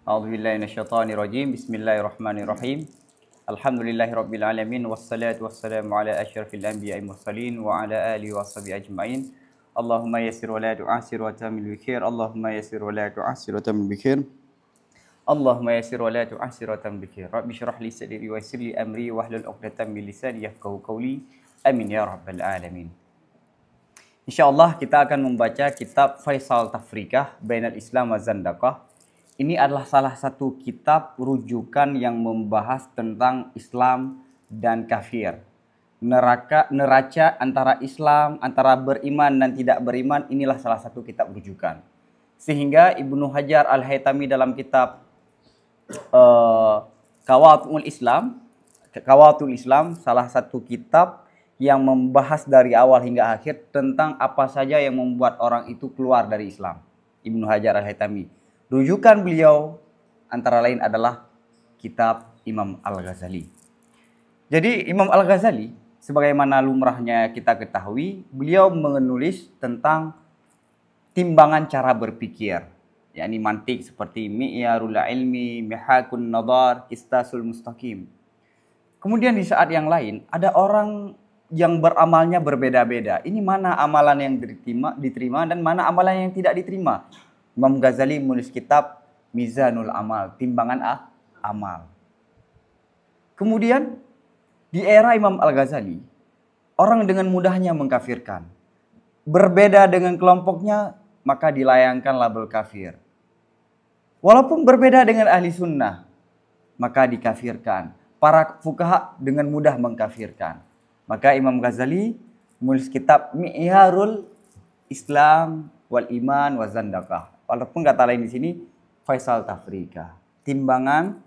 A'udzubillahi minasyaitonirrajim. Bismillahirrahmanirrahim. Alhamdulillahirabbil alamin wassalatu wassalamu ala asyrafil anbiya'i mursalin wa ala alihi washabihi ajmain. Allahumma yassir wa la tu'assir wa tamil bikhair. Allahumma yassir wa la tu'assir wa tamil bikhair. Allahumma yassir wa la tu'assir wa tamil bikhair. Rabbi shrah li sadri wa yassir li amri wahlul 'uqdatam min lisani yafqahu qawli. Amin ya rabbal alamin. Insyaallah kita akan membaca kitab Faisal Tafrikah Bainal Islam wa Zandaqah. Ini adalah salah satu kitab rujukan yang membahas tentang Islam dan kafir. Neraca antara Islam, antara beriman dan tidak beriman, inilah salah satu kitab rujukan. Sehingga Ibnu Hajar Al-Haytami dalam kitab Qawatul Islam, salah satu kitab yang membahas dari awal hingga akhir tentang apa saja yang membuat orang itu keluar dari Islam. Ibnu Hajar Al-Haytami. Rujukan beliau antara lain adalah kitab Imam Al-Ghazali. Jadi Imam Al-Ghazali, sebagaimana lumrahnya kita ketahui, beliau menulis tentang timbangan cara berpikir, yakni mantik seperti Mi'yarul Ilmi, Mihakun Nadar, Qistasul Mustaqim. Kemudian di saat yang lain ada orang yang beramalnya berbeda-beda. Ini mana amalan yang diterima dan mana amalan yang tidak diterima. Imam Ghazali menulis kitab Mizanul Amal, timbangan amal. Kemudian di era Imam Al-Ghazali, orang dengan mudahnya mengkafirkan. Berbeda dengan kelompoknya, maka dilayangkan label kafir. Walaupun berbeda dengan ahli sunnah, maka dikafirkan. Para fuqaha dengan mudah mengkafirkan. Maka Imam Ghazali menulis kitab Mi'yarul Islam wal Iman wa Zandaqah. Walaupun kata lain di sini Faisal Tafrikah, timbangan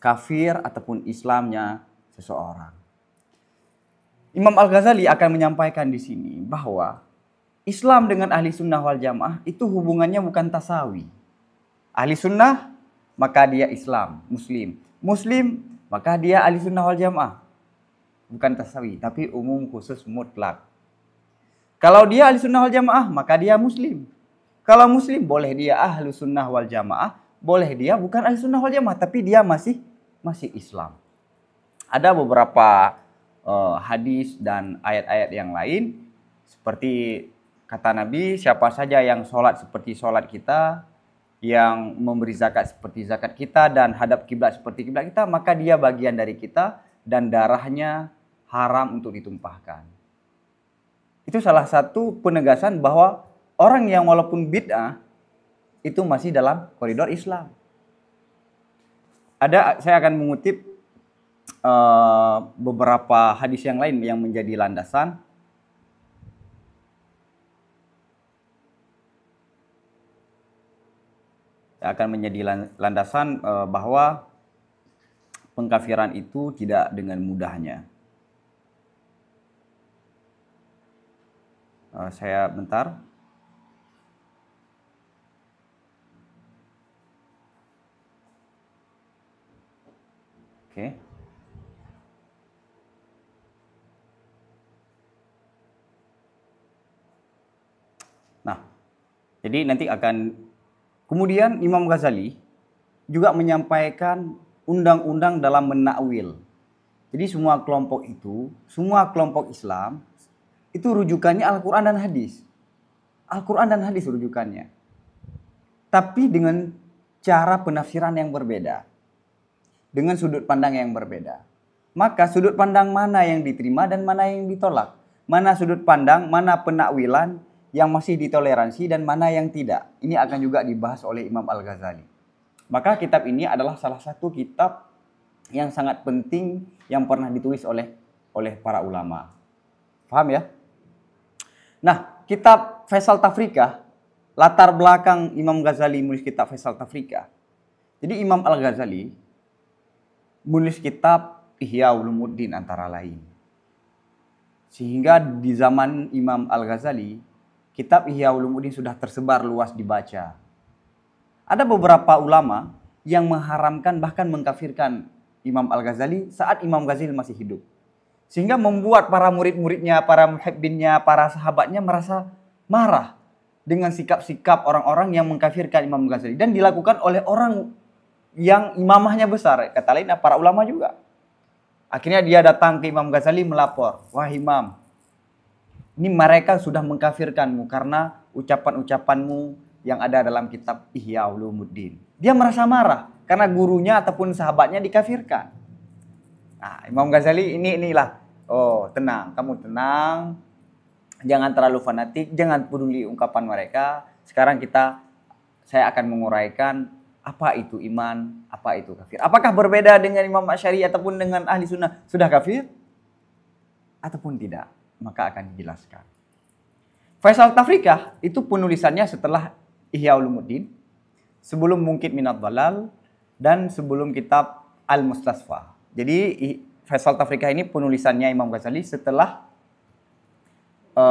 kafir ataupun Islamnya seseorang. Imam Al-Ghazali akan menyampaikan di sini bahwa Islam dengan ahli sunnah wal jamaah itu hubungannya bukan tasawi. Ahli sunnah maka dia Islam, Muslim. Muslim maka dia ahli sunnah wal jamaah. Bukan tasawi, tapi umum khusus mutlak. Kalau dia ahli sunnah wal jamaah, maka dia Muslim. Kalau Muslim, boleh dia ahli sunnah wal jamaah, boleh dia bukan ahli sunnah wal jamaah, tapi dia masih Islam. Ada beberapa hadis dan ayat-ayat yang lain, seperti kata Nabi, siapa saja yang sholat seperti sholat kita, yang memberi zakat seperti zakat kita, dan hadap kiblat seperti kiblat kita, maka dia bagian dari kita, dan darahnya haram untuk ditumpahkan. Itu salah satu penegasan bahwa orang yang walaupun bid'ah itu masih dalam koridor Islam. Saya akan mengutip beberapa hadis yang lain yang menjadi landasan. Akan menjadi landasan bahwa pengkafiran itu tidak dengan mudahnya. Saya bentar. Oke. Nah, jadi nanti akan kemudian Imam Ghazali juga menyampaikan undang-undang dalam menakwil. Jadi semua kelompok Islam itu rujukannya Al-Quran dan hadis. Al-Quran dan hadis rujukannya. Tapi dengan cara penafsiran yang berbeda. Dengan sudut pandang yang berbeda. Maka sudut pandang mana yang diterima dan mana yang ditolak. Mana sudut pandang, mana penakwilan yang masih ditoleransi dan mana yang tidak. Ini akan juga dibahas oleh Imam Al-Ghazali. Maka kitab ini adalah salah satu kitab yang sangat penting yang pernah ditulis oleh para ulama. Paham ya? Nah, kitab Faisal Tafrikah, latar belakang Imam Ghazali menulis kitab Faisal Tafrikah. Jadi Imam Al-Ghazali menulis kitab Ihya Ulumuddin antara lain. Sehingga di zaman Imam Al-Ghazali, kitab Ihya Ulumuddin sudah tersebar luas dibaca. Ada beberapa ulama yang mengharamkan bahkan mengkafirkan Imam Al-Ghazali saat Imam Ghazali masih hidup. Sehingga membuat para murid-muridnya, para muhibbinnya, para sahabatnya merasa marah dengan sikap-sikap orang-orang yang mengkafirkan Imam Ghazali. Dan dilakukan oleh orang yang imamahnya besar. Kata lain para ulama juga. Akhirnya dia datang ke Imam Ghazali melapor. Wah Imam, ini mereka sudah mengkafirkanmu karena ucapan-ucapanmu yang ada dalam kitab Ihya Ulumuddin. Dia merasa marah karena gurunya ataupun sahabatnya dikafirkan. Nah, Imam Ghazali inilah. Oh, tenang, kamu tenang. Jangan terlalu fanatik, jangan peduli ungkapan mereka. Sekarang saya akan menguraikan apa itu iman, apa itu kafir. Apakah berbeda dengan Imam Asy'ari ataupun dengan ahli sunnah sudah kafir? Ataupun tidak? Maka akan dijelaskan. Faisal Tafrikah itu penulisannya setelah Ihya Ulumuddin, sebelum Mungkit Minad Dhalal, dan sebelum kitab Al-Mustasfa. Jadi Faisal Tafrikah ini penulisannya Imam Ghazali setelah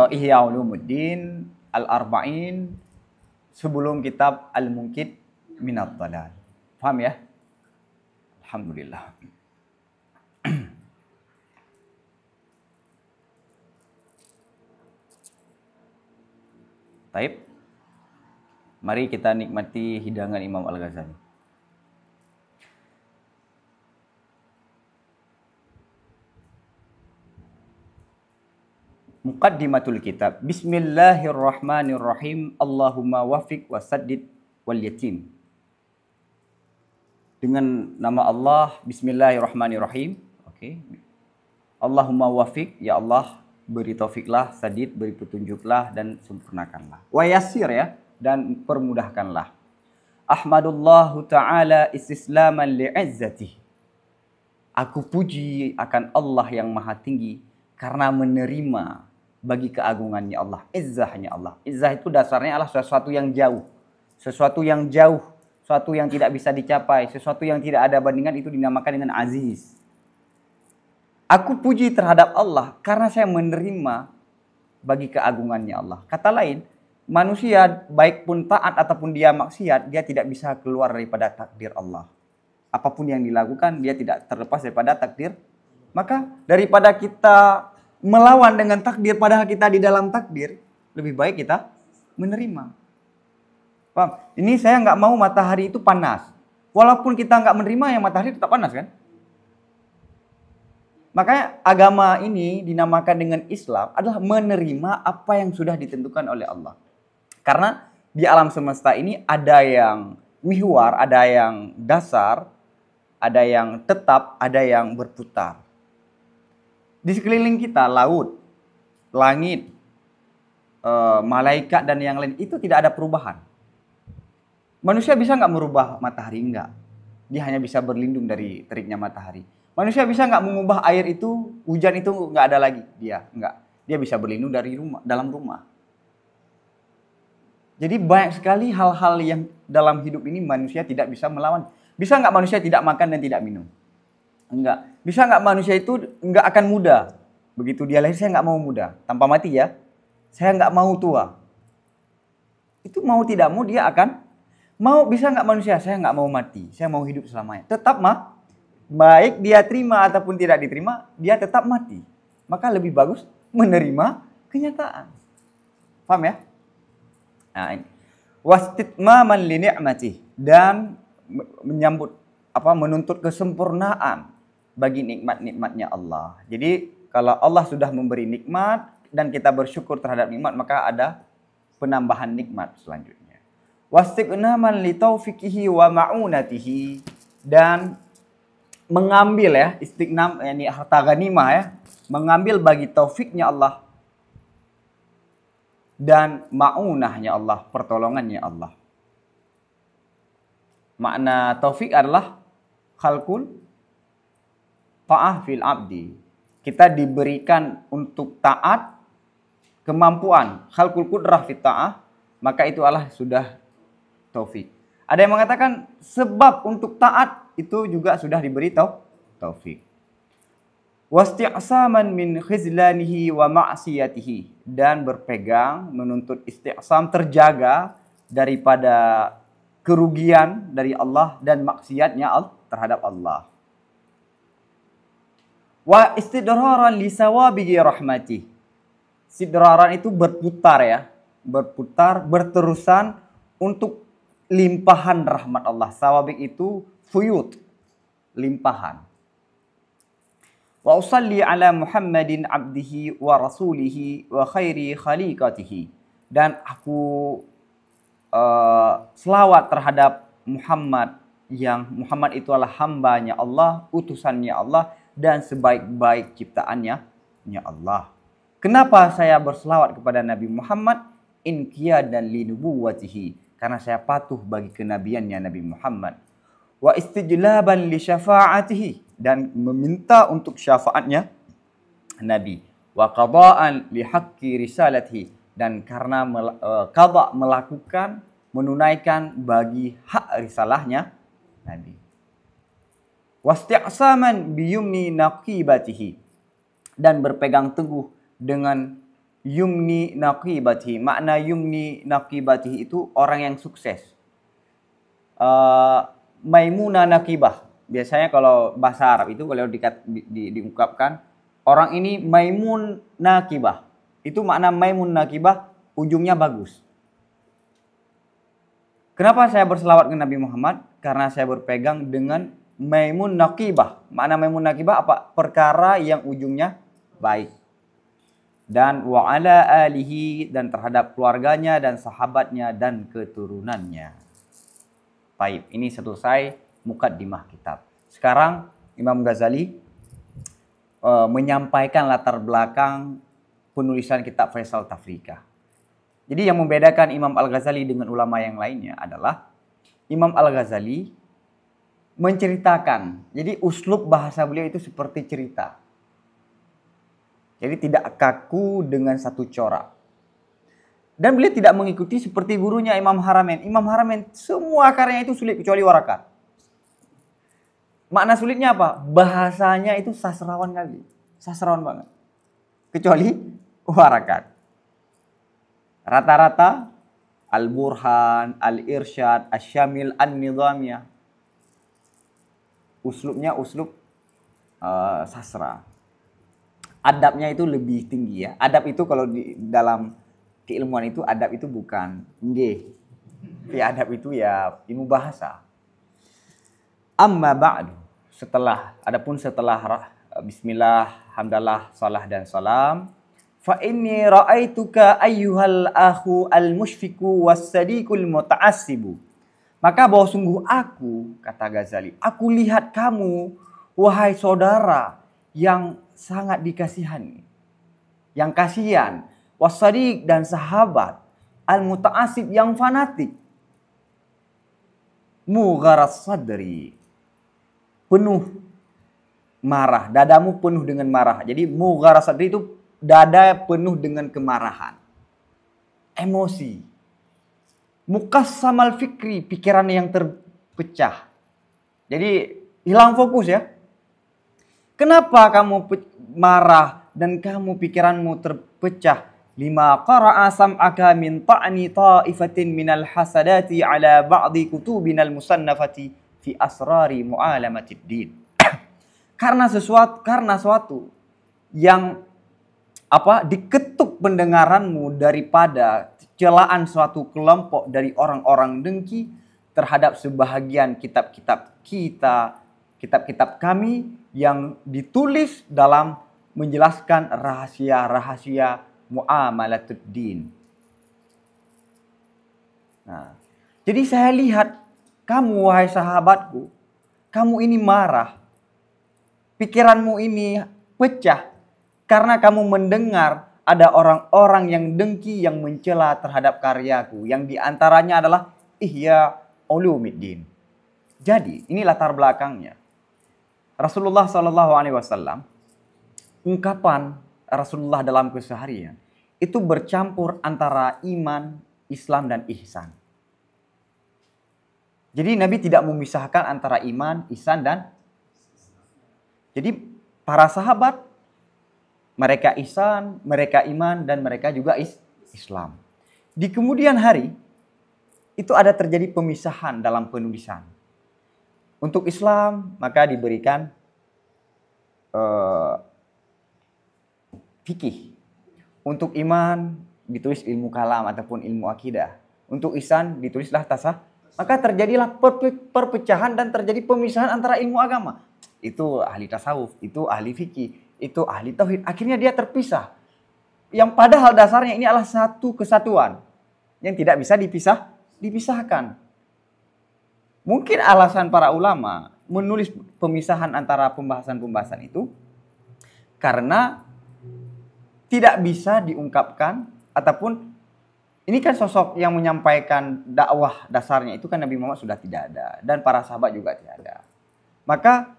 Ihya Ulumuddin, Al-Arba'in, sebelum kitab Al-Mungkit Minad Dhalal. Paham ya? Alhamdulillah. Baik. Mari kita nikmati hidangan Imam Al-Ghazali. Muqaddimatul kitab. Bismillahirrahmanirrahim. Allahumma wafiq wa saddid wal yatim. Dengan nama Allah, bismillahirrahmanirrahim. Oke. Allahumma wafiq, ya Allah, beri taufiklah, sadid, beri petunjuklah, dan sempurnakanlah. Wa yassir ya, dan permudahkanlah. Ahmadullahu ta'ala istislaman li'izzatih. Aku puji akan Allah yang maha tinggi karena menerima bagi keagungannya Allah. Izzahnya Allah. Izzah itu dasarnya adalah sesuatu yang jauh. Sesuatu yang jauh. Sesuatu yang tidak bisa dicapai. Sesuatu yang tidak ada bandingan itu dinamakan dengan aziz. Aku puji terhadap Allah karena saya menerima bagi keagungannya Allah. Kata lain, manusia baik pun taat ataupun dia maksiat, dia tidak bisa keluar daripada takdir Allah. Apapun yang dilakukan, dia tidak terlepas daripada takdir. Maka daripada kita melawan dengan takdir, padahal kita di dalam takdir, lebih baik kita menerima. Paham? Ini saya nggak mau matahari itu panas. Walaupun kita nggak menerima, yang matahari tetap panas kan? Makanya agama ini dinamakan dengan Islam adalah menerima apa yang sudah ditentukan oleh Allah. Karena di alam semesta ini ada yang mihwar, ada yang dasar, ada yang tetap, ada yang berputar. Di sekeliling kita, laut, langit, malaikat dan yang lain itu tidak ada perubahan. Manusia bisa nggak merubah matahari? Enggak. Dia hanya bisa berlindung dari teriknya matahari. Manusia bisa nggak mengubah air itu, hujan itu nggak ada lagi? Dia enggak. Dia bisa berlindung dari dalam rumah. Jadi banyak sekali hal-hal yang dalam hidup ini manusia tidak bisa melawan. Bisa nggak manusia tidak makan dan tidak minum? Enggak. Bisa nggak manusia itu nggak akan muda? Begitu dia lahir, saya nggak mau muda. Tanpa mati ya. Saya nggak mau tua. Itu mau tidak mau dia akan mau. Bisa nggak manusia? Saya nggak mau mati. Saya mau hidup selamanya. Tetap mah. Baik dia terima ataupun tidak diterima, dia tetap mati. Maka lebih bagus menerima kenyataan. Paham ya? Nah, ini. Wastitmaman li ni'matih, dan menuntut kesempurnaan bagi nikmat-nikmatnya Allah. Jadi kalau Allah sudah memberi nikmat dan kita bersyukur terhadap nikmat, maka ada penambahan nikmat selanjutnya. Wastighnaman li taufiqihi wa ma'unatihi, dan mengambil ya, istighnam yakni harta ghanimah ya, mengambil bagi taufiknya Allah dan ma'unahnya Allah, pertolongannya Allah. Makna taufik adalah khalqul ta'ah fil abdi. Kita diberikan untuk taat kemampuan, khalqul qudrah fit ta'ah, maka itu adalah sudah taufik. Ada yang mengatakan sebab untuk taat itu juga sudah diberi taufik. Wasti'saman min khizlanihi wa ma'siyatihi, dan berpegang menuntut isti'sam, terjaga daripada kerugian dari Allah dan maksiatnya terhadap Allah. Wa istidraran li sawabihi rahmatih. Istidraran itu berputar ya, berputar berterusan untuk limpahan rahmat Allah. Sawabik itu fuyut, limpahan. Wa usalli ala Muhammadin abdihi wa rasulihi wa khairi khaliqatihi. Dan aku selawat terhadap Muhammad, yang Muhammad itu adalah hambanya Allah, utusannya Allah, dan sebaik-baik ciptaannya Allah. Kenapa saya berselawat kepada Nabi Muhammad? Inqiyadan li nubuwwatihi, karena saya patuh bagi kenabiannya Nabi Muhammad. Wa istijlaban li syafa'atihi, dan meminta untuk syafaatnya Nabi. Wa qada'an li haqqi risalatihi, dan karena qada, melakukan, menunaikan bagi hak risalahnya Nabi. Wasti'saman biyumni naqibatihi, dan berpegang teguh dengan yumni naqibatihi. Makna yumni naqibatihi itu orang yang sukses. Maimunah naqibah. Biasanya kalau bahasa Arab itu kalau diungkapkan, orang ini maimun naqibah. Itu makna maimun naqibah, ujungnya bagus. Kenapa saya berselawat ke Nabi Muhammad? Karena saya berpegang dengan maimun naqibah. Makna maimun naqibah apa? Perkara yang ujungnya baik. Dan wa ala alihi, dan terhadap keluarganya dan sahabatnya dan keturunannya. Baik, ini selesai mukaddimah kitab. Sekarang Imam Ghazali menyampaikan latar belakang penulisan kitab Faisal Tafrikah. Jadi yang membedakan Imam Al-Ghazali dengan ulama yang lainnya adalah Imam Al-Ghazali menceritakan. Jadi uslub bahasa beliau itu seperti cerita. Jadi tidak kaku dengan satu corak. Dan beliau tidak mengikuti seperti gurunya Imam Haramain. Imam Haramain semua karyanya itu sulit kecuali Warakat. Makna sulitnya apa? Bahasanya itu sastrawan kali. Sastrawan banget. Kecuali Warakat. Rata-rata Al-Burhan, Al-Irsyad, Asy-Syamil, An-Nidhamiyah. Uslubnya uslub sastra. Adabnya itu lebih tinggi ya. Adab itu kalau di dalam keilmuan itu, adab itu bukan nggih. Tapi adab itu ya ilmu bahasa. Amma ba'du. Setelah bismillah, hamdalah, salah dan salam. Fa inni ra'aituka ayyuhal akhu al-musyfiqu was-sadiqul muta'assibu. Maka bahwa sungguh aku, kata Ghazali, aku lihat kamu, wahai saudara yang sangat dikasihani, yang kasihan, was-sadiq, dan sahabat, al-muta'assib, yang fanatik, mugharas sadri, penuh marah, dadamu penuh dengan marah. Jadi mugharas sadri itu dada penuh dengan kemarahan, emosi. Mukassamal fikri, pikiran yang terpecah. Jadi hilang fokus ya. Kenapa kamu marah dan kamu pikiranmu terpecah? Lima qara'a sam'aka min ta'ni ta'ifatin minal hasadati ala ba'di kutubinal musannafati fi asrari mu'alamatid din. Karena suatu yang diketuk pendengaranmu daripada celaan suatu kelompok dari orang-orang dengki terhadap sebahagian kitab-kitab kita, kitab-kitab kami yang ditulis dalam menjelaskan rahasia-rahasia muamalatud din. Nah, jadi saya lihat kamu, wahai sahabatku, kamu ini marah, pikiranmu ini pecah karena kamu mendengar ada orang-orang yang dengki, yang mencela terhadap karyaku, yang diantaranya adalah Ihya Ulumuddin. Jadi ini latar belakangnya. Rasulullah SAW, ungkapan Rasulullah dalam keseharian itu bercampur antara iman, Islam, dan ihsan. Jadi Nabi tidak memisahkan antara iman, ihsan, dan jadi para sahabat, mereka ihsan, mereka iman, dan mereka juga Islam. Di kemudian hari, itu ada terjadi pemisahan dalam penulisan. Untuk Islam, maka diberikan fikih. Untuk iman, ditulis ilmu kalam ataupun ilmu akidah. Untuk ihsan, ditulislah Maka terjadilah perpecahan dan terjadi pemisahan antara ilmu agama. Itu ahli tasawuf, itu ahli fikih, itu ahli tauhid. Akhirnya dia terpisah. Yang padahal dasarnya ini adalah satu kesatuan yang tidak bisa dipisahkan. Mungkin alasan para ulama menulis pemisahan antara pembahasan-pembahasan itu karena tidak bisa diungkapkan ataupun ini kan sosok yang menyampaikan dakwah dasarnya itu kan Nabi Muhammad sudah tidak ada. Dan para sahabat juga tidak ada. Maka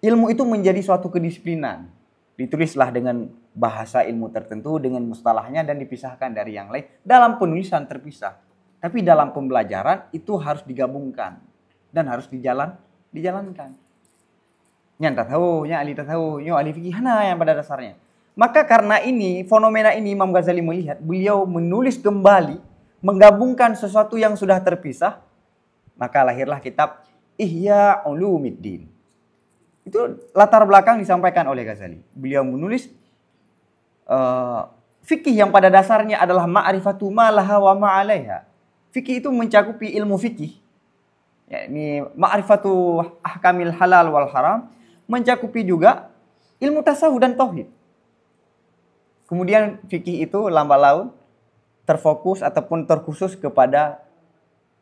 ilmu itu menjadi suatu kedisiplinan. Ditulislah dengan bahasa ilmu tertentu, dengan mustalahnya dan dipisahkan dari yang lain. Dalam penulisan terpisah. Tapi dalam pembelajaran itu harus digabungkan. Dan harus dijalankan. Yang tak tahu, yang ahli tak tahu, yang ahli fikih, hana yang pada dasarnya. Maka karena ini, fenomena ini Imam Ghazali melihat, beliau menulis kembali, menggabungkan sesuatu yang sudah terpisah, maka lahirlah kitab Ihya Ulumiddin. Itu latar belakang disampaikan oleh Ghazali. Beliau menulis fikih yang pada dasarnya adalah ma'rifatu ma laha wa ma 'alaiha. Fikih itu mencakupi ilmu fikih. Ya, ini ma'rifatu ahkamil halal wal haram, mencakupi juga ilmu tasawuf dan tauhid. Kemudian fikih itu lambat laun terfokus ataupun terkhusus kepada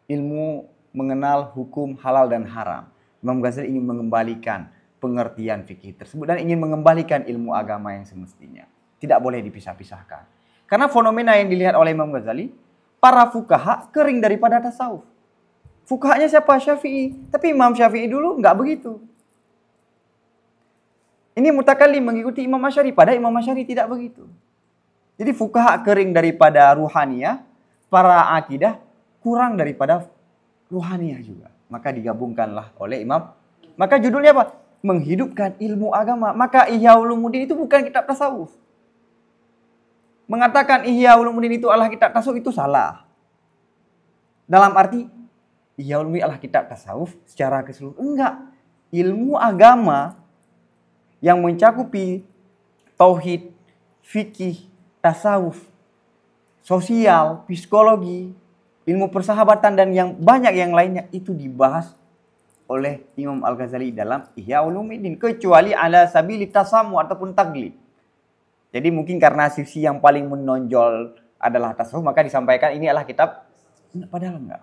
ilmu mengenal hukum halal dan haram. Imam Ghazali ingin mengembalikan pengertian fikih tersebut dan ingin mengembalikan ilmu agama yang semestinya. Tidak boleh dipisah-pisahkan. Karena fenomena yang dilihat oleh Imam Ghazali, para fukaha kering daripada tasawuf. Fukahanya siapa? Syafi'i. Tapi Imam Syafi'i dulu nggak begitu. Ini mutakallim mengikuti Imam Asy'ari, padahal Imam Asy'ari tidak begitu. Jadi fuqaha kering daripada ruhaniyah, para akidah kurang daripada ruhaniyah juga. Maka digabungkanlah oleh Imam. Maka judulnya apa? Menghidupkan ilmu agama. Maka Ihya Ulumuddin itu bukan kitab tasawuf. Mengatakan Ihya Ulumuddin itu adalah kitab tasawuf itu salah. Dalam arti Ihya Ulumuddin adalah kitab tasawuf secara keseluruhan. Enggak. Ilmu agama yang mencakupi tauhid, fikih, tasawuf, sosial, psikologi, ilmu persahabatan dan yang banyak yang lainnya itu dibahas oleh Imam Al-Ghazali dalam Ihya Ulumuddin, kecuali ala sabili tasammu ataupun taglid. Jadi mungkin karena sisi yang paling menonjol adalah tasawuf, maka disampaikan ini adalah kitab, padahal enggak.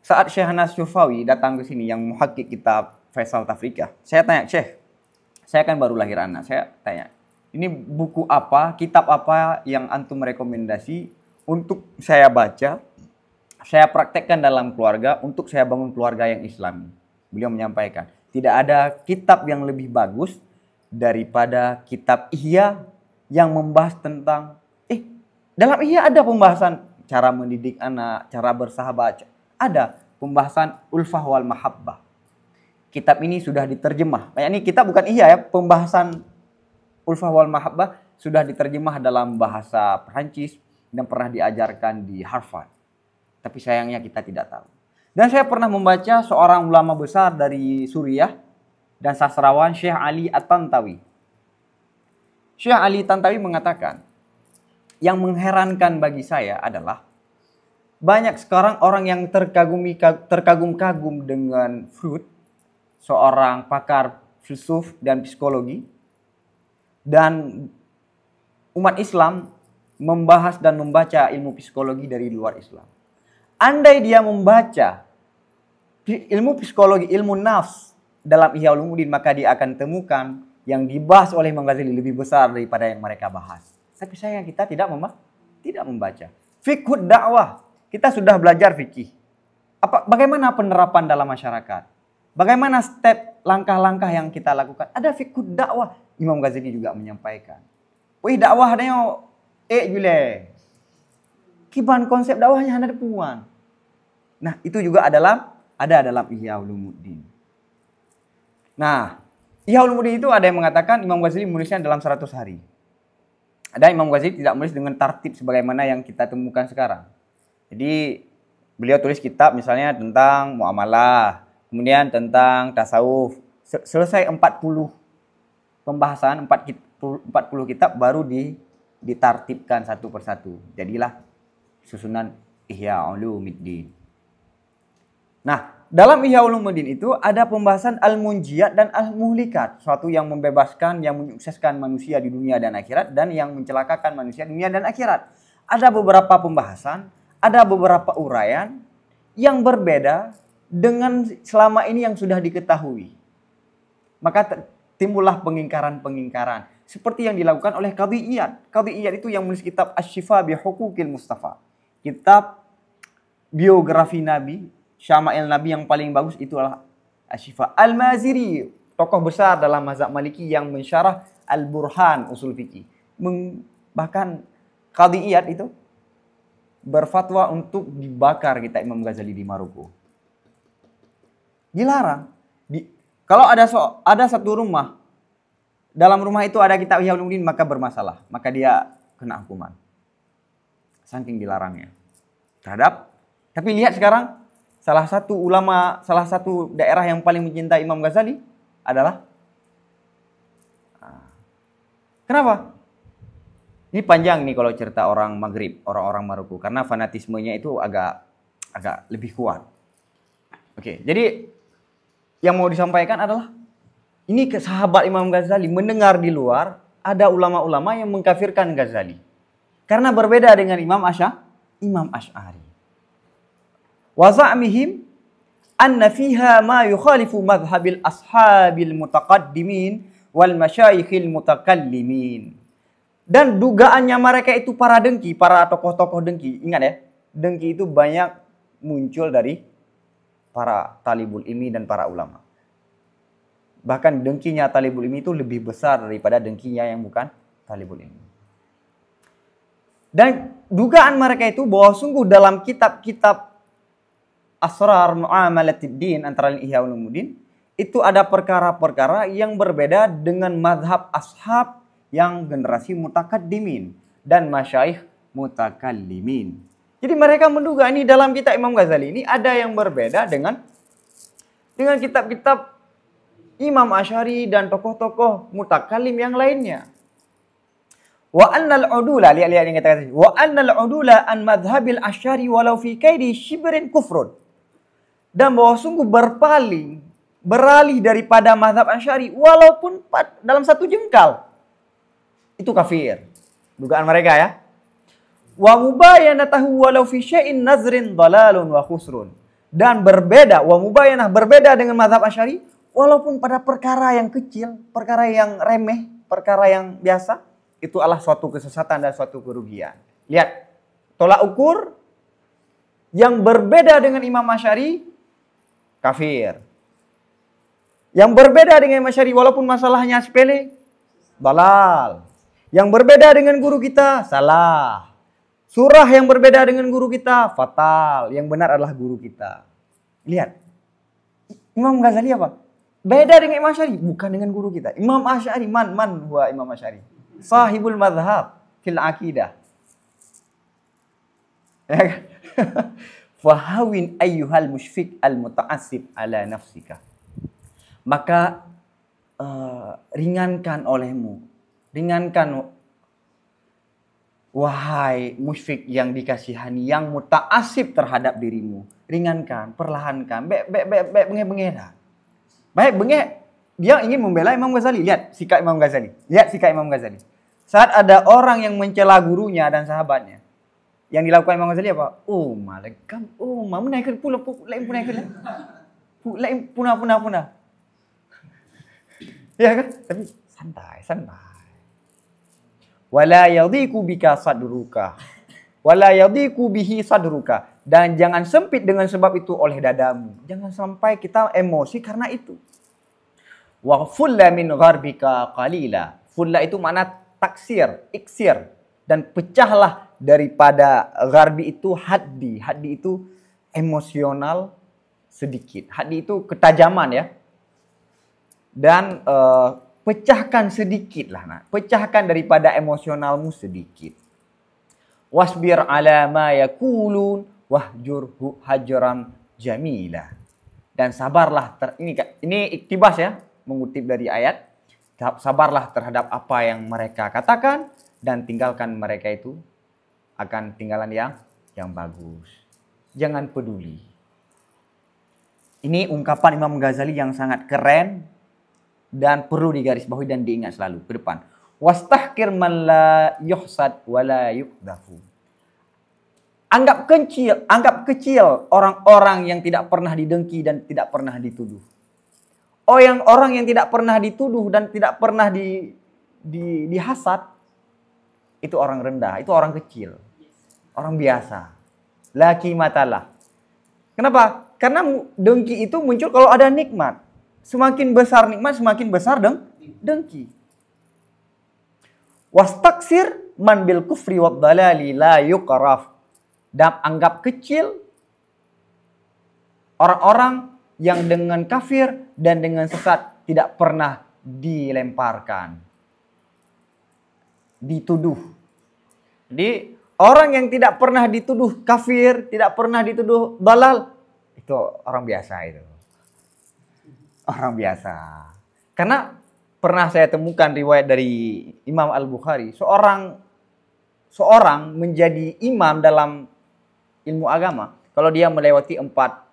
Saat Syekh Hanas Syufawi datang ke sini yang muhakkik kitab Faisal Tafrikah, saya tanya, Syekh, saya kan baru lahir anak, saya tanya, ini buku apa, kitab apa yang antum rekomendasi untuk saya baca, saya praktekkan dalam keluarga, untuk saya bangun keluarga yang islami. Beliau menyampaikan, tidak ada kitab yang lebih bagus daripada kitab Ihya yang membahas tentang, dalam Ihya ada pembahasan cara mendidik anak, cara bersahabat, ada pembahasan ulfah wal mahabbah. Kitab ini sudah diterjemah. Ini kitab bukan Ihya ya, pembahasan ulfah wal mahabbah sudah diterjemah dalam bahasa Perancis dan pernah diajarkan di Harvard. Tapi sayangnya kita tidak tahu. Dan saya pernah membaca seorang ulama besar dari Suriah dan sastrawan Syekh Ali At-Tantawi. Syekh Ali Tantawi mengatakan, yang mengherankan bagi saya adalah banyak sekarang orang yang terkagum-kagum dengan Freud, seorang pakar filsuf dan psikologi, dan umat Islam membahas dan membaca ilmu psikologi dari luar Islam. Andai dia membaca ilmu psikologi, ilmu nafs dalam Ihya Ulumuddin, maka dia akan temukan yang dibahas oleh Imam Ghazali lebih besar daripada yang mereka bahas. Tapi sayang kita tidak membaca. Fiqhud dakwah, kita sudah belajar fikih. Bagaimana penerapan dalam masyarakat? Bagaimana step langkah-langkah yang kita lakukan? Ada fiqhud dakwah. Imam Ghazali juga menyampaikan. Wih dakwah adanya jule. Kiban konsep dakwahnya ada puan. Nah, itu juga ada dalam Ihya Ulumuddin. Nah, Ihya Ulumuddin itu ada yang mengatakan Imam Ghazali menulisnya dalam 100 hari. Ada Imam Ghazali tidak menulis dengan tartib sebagaimana yang kita temukan sekarang. Jadi, beliau tulis kitab misalnya tentang muamalah, kemudian tentang tasawuf. Selesai 40 pembahasan, 40 kitab baru ditartibkan satu persatu. Jadilah susunan Ihya Ulumuddin. Nah, dalam Ihya Ulumuddin itu ada pembahasan al-munjiyat dan al-muhlikat. Suatu yang membebaskan, yang menyukseskan manusia di dunia dan akhirat, dan yang mencelakakan manusia di dunia dan akhirat. Ada beberapa pembahasan, ada beberapa uraian yang berbeda dengan selama ini yang sudah diketahui. Maka timbullah pengingkaran-pengingkaran. Seperti yang dilakukan oleh Qadhi Iyad. Qadhi Iyad itu yang menulis kitab Asy-Syifa bi Huquqil Mustafa. Kitab biografi Nabi, Syama'il Nabi yang paling bagus itulah Asy-Syifa. Al-Maziri, tokoh besar dalam mazhab Maliki yang mensyarah Al-Burhan usul fikih. Bahkan Qadhi Iyad itu berfatwa untuk dibakar kitab Imam Ghazali di Maroko. Dilarang. Kalau ada satu rumah, dalam rumah itu ada kitab Ihya Ulumuddin, maka bermasalah. Maka dia kena hukuman. Saking dilarangnya. Tapi lihat sekarang, salah satu daerah yang paling mencintai Imam Ghazali adalah, kenapa? Ini panjang nih kalau cerita orang Maghrib, orang-orang Maroko, karena fanatismenya itu agak lebih kuat. Oke, jadi yang mau disampaikan adalah ini ke sahabat Imam Ghazali mendengar di luar ada ulama-ulama yang mengkafirkan Ghazali karena berbeda dengan Imam Asy'ari. Wa za'mihim anna fiha ma yukhalifu madhhabil ashabil mutaqaddimin wal masyayikhil mutakallimin. Dan dugaannya mereka itu para dengki, para tokoh-tokoh dengki. Ingat ya, dengki itu banyak muncul dari para talibul ilmi dan para ulama. Bahkan dengkinya talibul ilmi itu lebih besar daripada dengkinya yang bukan talibul ilmi. Dan dugaan mereka itu bahwa sungguh dalam kitab-kitab Asrar Mu'amalatid Din antara Ihya Ulumuddin itu ada perkara-perkara yang berbeda dengan mazhab ashab yang generasi mutakaddimin dan masyayikh mutakallimin. Jadi mereka menduga ini dalam kitab Imam Ghazali ini ada yang berbeda dengan kitab-kitab Imam Asy'ari dan tokoh-tokoh mutakallim yang lainnya. Wa annal udula, lihat yang kata wa annal udula an madhhabil Asy'ari walau fi kaidi shibrin kufrun. Dan bahwa sungguh beralih daripada mazhab Asy'ari walaupun dalam satu jengkal itu kafir. Dugaan mereka ya. Wa mubayanatahu walau fi syai'in nazrin dalalun wa khusrun. Dan berbeda, wa mubayanah berbeda dengan mazhab Asy'ari walaupun pada perkara yang kecil, perkara yang remeh, perkara yang biasa, itu adalah suatu kesesatan dan suatu kerugian. Lihat, tolak ukur yang berbeda dengan Imam Asy'ari kafir. Yang berbeda dengan Imam Asy'ari walaupun masalahnya sepele, dalal. Yang berbeda dengan guru kita, salah. Surah yang berbeda dengan guru kita, fatal. Yang benar adalah guru kita. Lihat. Imam Ghazali apa? Beda dengan Imam Asy'ari, bukan dengan guru kita. Imam Asy'ari, man huwa Imam Asy'ari? Sahibul madhab fil aqidah. Ya kan? Fahawin ayyuhal musyfiq al muta'assib ala nafsika. Maka ringankan olehmu. Ringankan wahai musyfik yang dikasihani, yang muta'assib terhadap dirimu. Ringankan, perlahankan. Bengek-bengek. Baik, bengek. Dia ingin membela Imam Ghazali. Lihat sikap Imam Ghazali. Saat ada orang yang mencela gurunya dan sahabatnya, yang dilakukan Imam Ghazali apa? Oh, malakam. Oh, menaikkan pula. Lain punah. Ya kan? Tapi santai. Wala yadhiku bika sadruka. Wala yadhiku bihi sadruka. Dan jangan sempit dengan sebab itu oleh dadamu. Jangan sampai kita emosi karena itu. Wa fulla min gharbika qalila. Fulla itu makna taksir, iksir. Dan pecahlah daripada gharbi itu haddi. Haddi itu emosional sedikit. Haddi itu ketajaman ya. Dan pecahkan sedikit lah. Nah. Pecahkan daripada emosionalmu sedikit. Wasbir ala ma yakulun wahjurhu hajran jamila. Dan sabarlah. Ini iktibas ya. Mengutip dari ayat. Sabarlah terhadap apa yang mereka katakan. Dan tinggalkan mereka itu akan tinggalan yang bagus. Jangan peduli. Ini ungkapan Imam Ghazali yang sangat keren dan perlu digarisbawahi dan diingat selalu ke depan. Wastahkir man la yuhsad wa la yukdafu. Anggap kecil orang-orang yang tidak pernah didengki dan tidak pernah dituduh. Orang yang tidak pernah dituduh dan tidak pernah dihasad, itu orang rendah, itu orang kecil, orang biasa. Laki matalah. Kenapa? Karena dengki itu muncul kalau ada nikmat. Semakin besar nikmat, semakin besar dengki. Wastaksir man bil kufri wad dalali la yuqraf. Dan anggap kecil orang-orang yang dengan kafir dan dengan sesat tidak pernah dilemparkan, dituduh. Jadi orang yang tidak pernah dituduh kafir, tidak pernah dituduh dalal, itu orang biasa itu. Orang biasa. Karena pernah saya temukan riwayat dari Imam Al-Bukhari, seorang menjadi imam dalam ilmu agama kalau dia melewati empat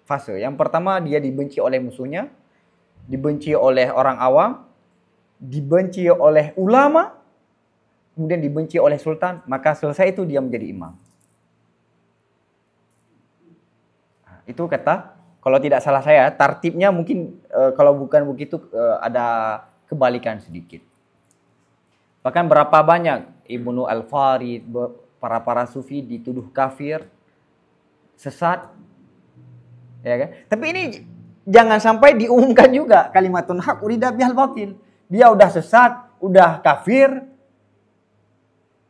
fase. Yang pertama, dia dibenci oleh musuhnya, dibenci oleh orang awam, dibenci oleh ulama, kemudian dibenci oleh sultan, maka selesai itu dia menjadi imam. Nah, itu kata, kalau tidak salah saya, tartibnya mungkin kalau bukan begitu ada kebalikan sedikit. Bahkan berapa banyak Ibnu Al-Farid, para sufi dituduh kafir, sesat, ya kan? Tapi ini jangan sampai diumumkan juga kalimatun haq urida bihal batil. Dia udah sesat, udah kafir.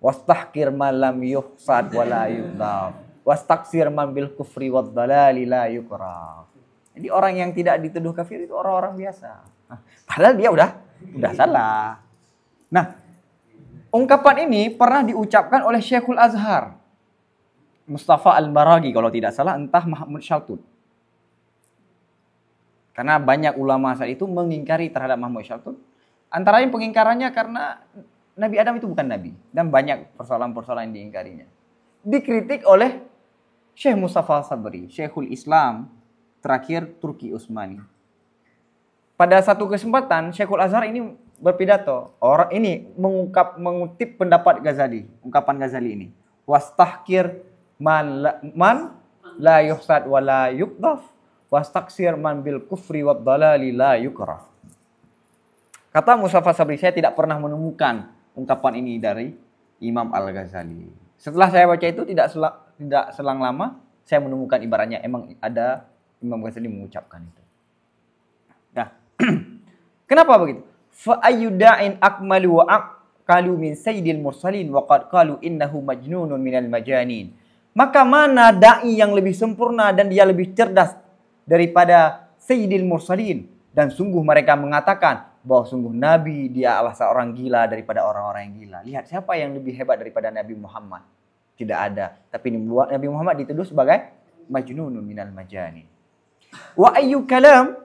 Wastahkir man lam yuhsad wa la yudaf. Wastaksir man bil kufri wad dalali la yukraf. Jadi orang yang tidak dituduh kafir itu orang-orang biasa. Nah, padahal dia udah salah. Nah, ungkapan ini pernah diucapkan oleh Syekhul Azhar, Mustafa Al-Maraghi kalau tidak salah, entah Mahmud Shaltut. Karena banyak ulama saat itu mengingkari terhadap Mahmud Shaltut. Antara lain pengingkarannya karena Nabi Adam itu bukan Nabi. Dan banyak persoalan-persoalan yang diingkarinya. Dikritik oleh Syekh Mustafa Sabri, Syekhul Islam terakhir Turki Utsmani. Pada satu kesempatan Syekhul Azhar ini berpidato. Orang ini mengutip pendapat Ghazali, ungkapan Ghazali ini. Wastahkir man la yuhsad wa la yukdaf, wastaksir man bil kufri wad dalali la yukraf. Kata Mustafa Sabri, saya tidak pernah menemukan ungkapan ini dari Imam Al-Ghazali. Setelah saya baca itu tidak selang lama saya menemukan ibaratnya, emang ada Imam Ghazali mengucapkan itu. Nah, kenapa begitu? Fa ayyuda'in akmalu wa aqalu min sayyidil mursalin wa qad qalu innahu majnunun minal majanin. Maka mana dai yang lebih sempurna dan dia lebih cerdas daripada sayyidil mursalin, dan sungguh mereka mengatakan bahwa sungguh Nabi dia adalah seorang gila daripada orang-orang yang gila. Lihat siapa yang lebih hebat daripada Nabi Muhammad? Tidak ada. Tapi Nabi Muhammad dituduh sebagai majnunun minal majanin. Wa ayyu kalam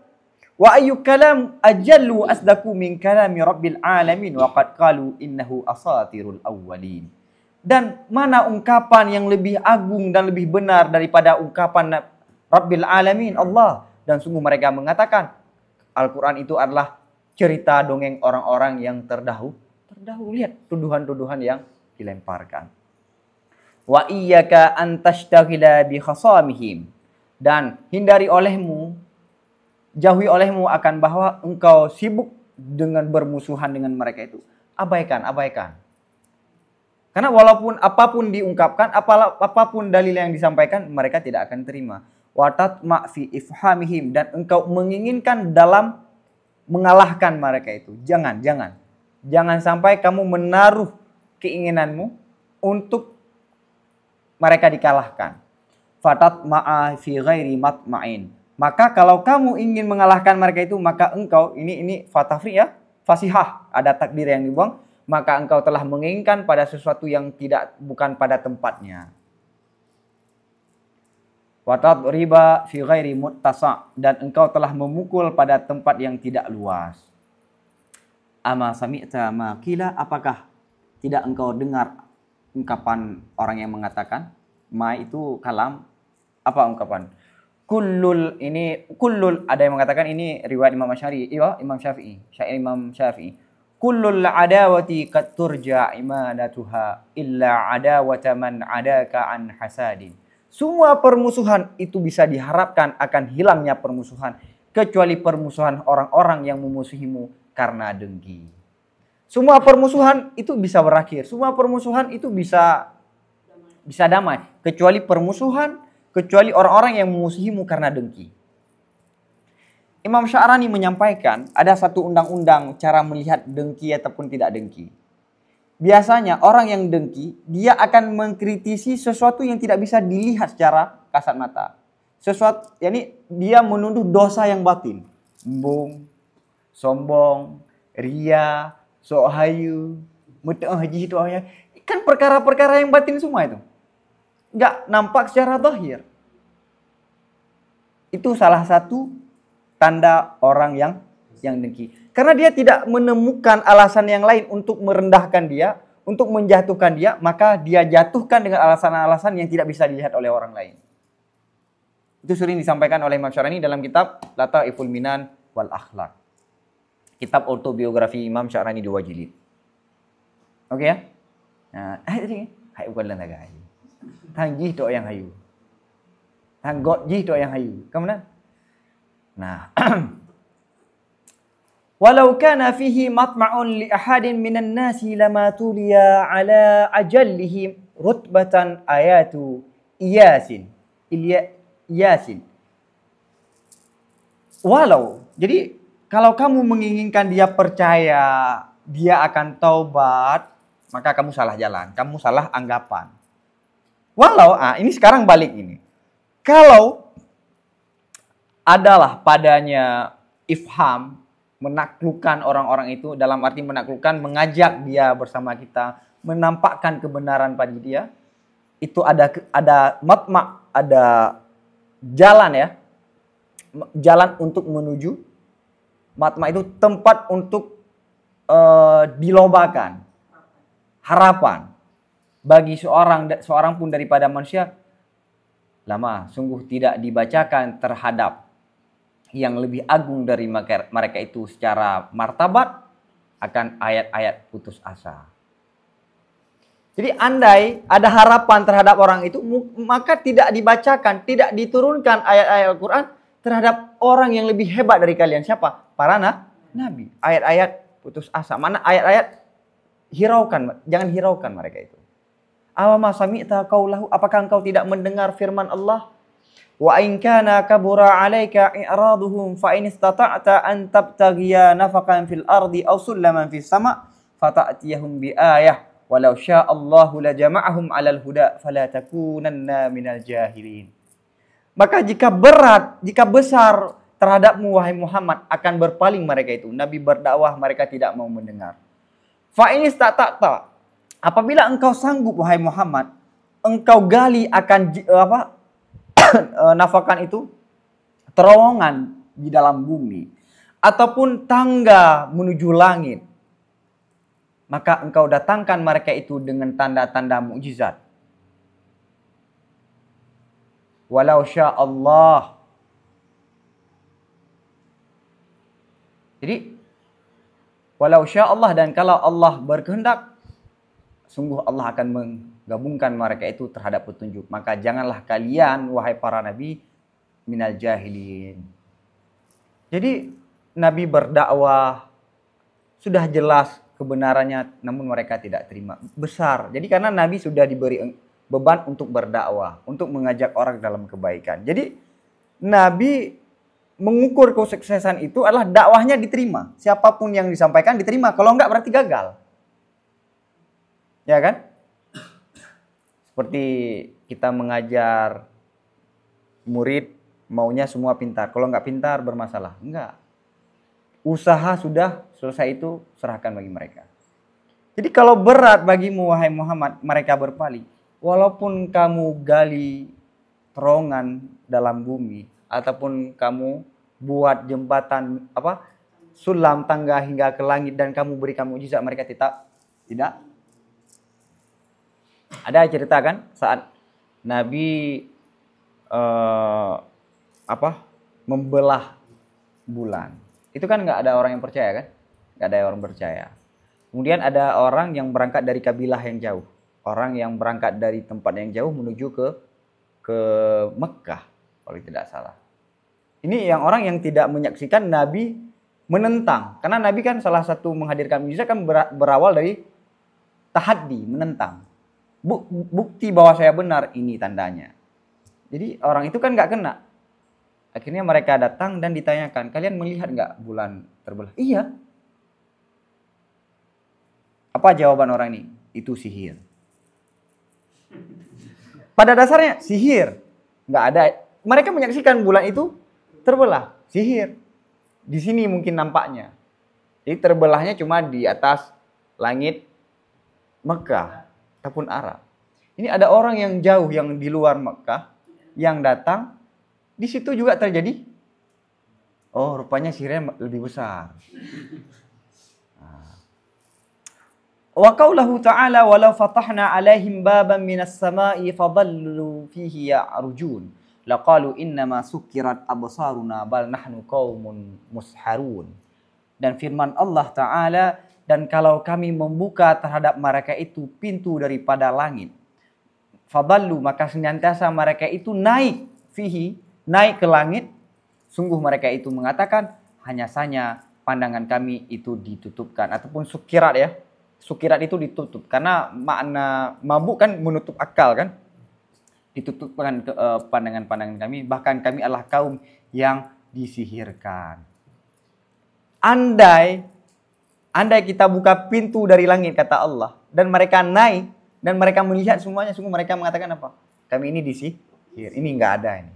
ajallu asdaku min kalami rabbil alamin wa qad qalu innahu asatirul awwalin. Dan mana ungkapan yang lebih agung dan lebih benar daripada ungkapan Rabbil alamin, Allah. Dan sungguh mereka mengatakan Al-Quran itu adalah cerita dongeng orang-orang yang terdahulu. Lihat tuduhan-tuduhan yang dilemparkan. Wa iyyaka an tashtagila bi khasamihim. Dan hindari olehmu, jauhi olehmu akan bahwa engkau sibuk dengan bermusuhan dengan mereka itu. Abaikan. Karena walaupun apapun diungkapkan, apapun dalil yang disampaikan, mereka tidak akan terima. Watat ma'fi ifhamihim, dan engkau menginginkan dalam mengalahkan mereka itu. Jangan sampai kamu menaruh keinginanmu untuk mereka dikalahkan. Fatat ma'a fi ghairi matma'in. Maka kalau kamu ingin mengalahkan mereka itu, maka engkau, ini fatafri ya, fasihah, ada takdir yang dibuang, maka engkau telah menginginkan pada sesuatu yang bukan pada tempatnya. Watat riba fi ghairi muttasa', dan engkau telah memukul pada tempat yang tidak luas. Ama sami'ta ma qila, apakah tidak engkau dengar ungkapan orang yang mengatakan, ma itu kalam, apa ungkapan? kullul ada yang mengatakan ini riwayat Imam Syafi'i, Imam Syafi'i. Kullul adawati qad turja imanatuha illa adawata man adaka an hasadin. Semua permusuhan itu bisa diharapkan akan hilangnya permusuhan kecuali permusuhan orang-orang yang memusuhimu karena dengki. Semua permusuhan itu bisa berakhir, semua permusuhan itu bisa damai kecuali orang-orang yang memusuhimu karena dengki. Imam Sya'rani menyampaikan ada satu undang-undang cara melihat dengki ataupun tidak dengki. Biasanya orang yang dengki, dia akan mengkritisi sesuatu yang tidak bisa dilihat secara kasat mata. Dia menuduh dosa yang batin. Embung, sombong, ria, sok hayu, haji itu ayah. Kan perkara-perkara yang batin semua itu. Nggak nampak secara zahir. Itu salah satu tanda orang yang dengki. Karena dia tidak menemukan alasan yang lain untuk merendahkan dia, untuk menjatuhkan dia, maka dia jatuhkan dengan alasan-alasan yang tidak bisa dilihat oleh orang lain. Itu sering disampaikan oleh Imam Sya'rani dalam kitab Lataiful Minan wal Akhlaq. Kitab autobiografi Imam Sya'rani 2 jilid. Oke ya? Nah, hai bukan lagi. Tang jih to yang hayu. Tang got jih to yang hayu. Kemana? Nah, walau kana fihi matma'un li ahadin minan nasi lama tuliya ala ajallihim rutbatan ayatu Yasin. Walau, jadi kalau kamu menginginkan dia percaya, dia akan taubat, maka kamu salah jalan, kamu salah anggapan. Walau, ini sekarang balik ini. Kalau adalah padanya ifham, menaklukkan orang-orang itu, dalam arti menaklukkan, mengajak dia bersama kita, menampakkan kebenaran pada dia, itu ada matma', ada jalan ya, jalan untuk menuju matma' itu tempat untuk dilobakan harapan bagi seorang pun daripada manusia. Lama sungguh tidak dibacakan terhadap yang lebih agung dari mereka itu secara martabat akan ayat-ayat putus asa. Jadi andai ada harapan terhadap orang itu, maka tidak dibacakan, tidak diturunkan ayat-ayat Al-Quran terhadap orang yang lebih hebat dari kalian. Siapa? Para nabi. Ayat-ayat putus asa. Mana ayat-ayat hiraukan, jangan hiraukan mereka itu. Awama sami'ta qaulahu, apakah engkau tidak mendengar firman Allah? Wa in kana kabura 'alaika i'raduhum fa in istata'ta an tabtaghiya nafaqan fil ardi aw sulaman fis sama' fata'tiyahum bi ayah walau sya'allahu la jama'ahum 'alal huda fala takunanna minal jahilin. Maka jika besar terhadapmu wahai Muhammad, akan berpaling mereka itu. Nabi berdakwah, mereka tidak mau mendengar. Fa in istata'ta, apabila engkau sanggup wahai Muhammad, engkau gali akan nafakan itu terowongan di dalam bumi ataupun tangga menuju langit, maka engkau datangkan mereka itu dengan tanda-tanda mukjizat. Walau sya Allah. Jadi walau sya Allah, dan kalau Allah berkehendak, sungguh Allah akan menggabungkan mereka itu terhadap petunjuk. Maka janganlah kalian, wahai para nabi, minal jahilin. Jadi Nabi berdakwah, sudah jelas kebenarannya, namun mereka tidak terima. Besar. Jadi karena Nabi sudah diberi beban untuk berdakwah, untuk mengajak orang dalam kebaikan. Jadi Nabi mengukur kesuksesan itu adalah dakwahnya diterima. Siapapun yang disampaikan diterima. Kalau enggak berarti gagal. Ya kan? Seperti kita mengajar murid, maunya semua pintar. Kalau nggak pintar bermasalah. Enggak. Usaha sudah selesai, itu serahkan bagi mereka. Jadi kalau berat bagimu wahai Muhammad, mereka berpaling. Walaupun kamu gali terowongan dalam bumi, ataupun kamu buat jembatan sulam tangga hingga ke langit, dan kamu berikan mukjizat, mereka tidak. Ada cerita kan saat Nabi membelah bulan. Itu kan nggak ada orang yang percaya kan? Nggak ada orang percaya. Kemudian ada orang yang berangkat dari kabilah yang jauh. Orang yang berangkat dari tempat yang jauh menuju ke Mekah kalau tidak salah. Ini yang orang yang tidak menyaksikan Nabi menentang. Karena Nabi kan salah satu menghadirkan mukjizat kan berawal dari tahaddi, menentang. Bukti bahwa saya benar, ini tandanya. Jadi orang itu kan nggak kena. Akhirnya mereka datang dan ditanyakan, kalian melihat nggak bulan terbelah? Iya. Apa jawaban orang ini? Itu sihir. Pada dasarnya sihir. Nggak ada. Mereka menyaksikan bulan itu terbelah. Sihir. Di sini mungkin nampaknya. Jadi terbelahnya cuma di atas langit Mekah ataupun Arab. Ini ada orang yang jauh yang di luar Mekah yang datang, di situ juga terjadi. Oh, rupanya sihirnya lebih besar. Wa qaulahu ta'ala walau fatahna 'alaihim baban minas sama'i fadallu fihi ya'rujun laqalu innama sukkirat absaruna bal nahnu qaumun musharun. Dan firman Allah Ta'ala, dan kalau kami membuka terhadap mereka itu pintu daripada langit, fadallu, maka senantiasa mereka itu naik fihi, naik ke langit, sungguh mereka itu mengatakan hanya saja pandangan kami itu ditutupkan, ataupun sukirat ya. Sukirat itu ditutup karena makna mabuk kan menutup akal kan. Ditutupkan pandangan-pandangan kami, bahkan kami adalah kaum yang disihirkan. Andai kita buka pintu dari langit kata Allah dan mereka naik dan mereka melihat semuanya, sungguh mereka mengatakan apa? Kami ini disihir. Ini enggak ada ini.